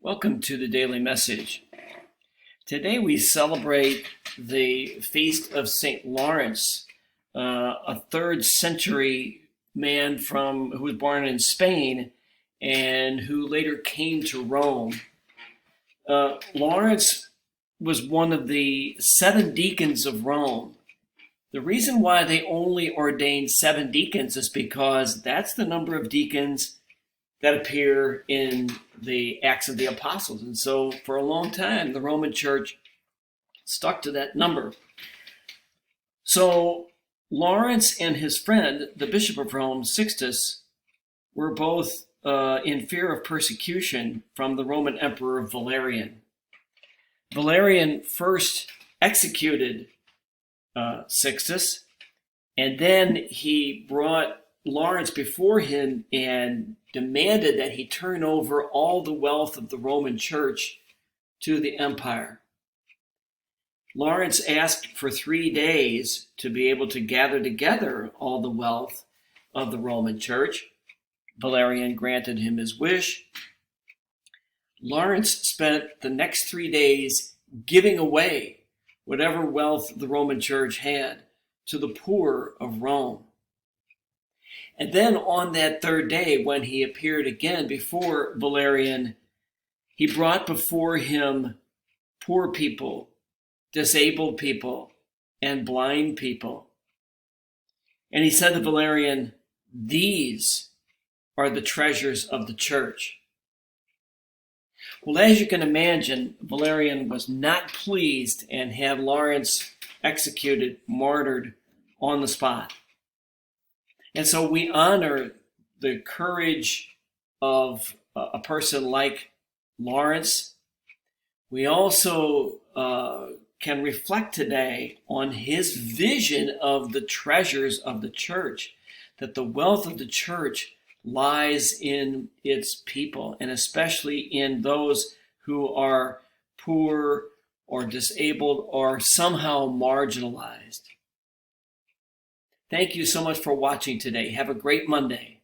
Welcome to the Daily Message. Today we celebrate the feast of St. Lawrence, a 3rd century man who was born in Spain and who later came to Rome. Lawrence was one of the 7 deacons of Rome. The reason why they only ordained 7 deacons is because that's the number of deacons that appear in the Acts of the Apostles. And so for a long time, the Roman Church stuck to that number. So Lawrence and his friend, the Bishop of Rome, Sixtus, were both in fear of persecution from the Roman Emperor Valerian. Valerian first executed Sixtus, and then he brought Lawrence before him and demanded that he turn over all the wealth of the Roman Church to the empire. Lawrence asked for 3 days to be able to gather together all the wealth of the Roman Church. Valerian granted him his wish. Lawrence spent the next 3 days giving away whatever wealth the Roman Church had to the poor of Rome. And then on that 3rd day, when he appeared again before Valerian, he brought before him poor people, disabled people, and blind people. And he said to Valerian, "These are the treasures of the church." Well, as you can imagine, Valerian was not pleased and had Lawrence executed, martyred on the spot. And so we honor the courage of a person like Lawrence. We also can reflect today on his vision of the treasures of the church, that the wealth of the church lies in its people, and especially in those who are poor or disabled or somehow marginalized. Thank you so much for watching today. Have a great Monday.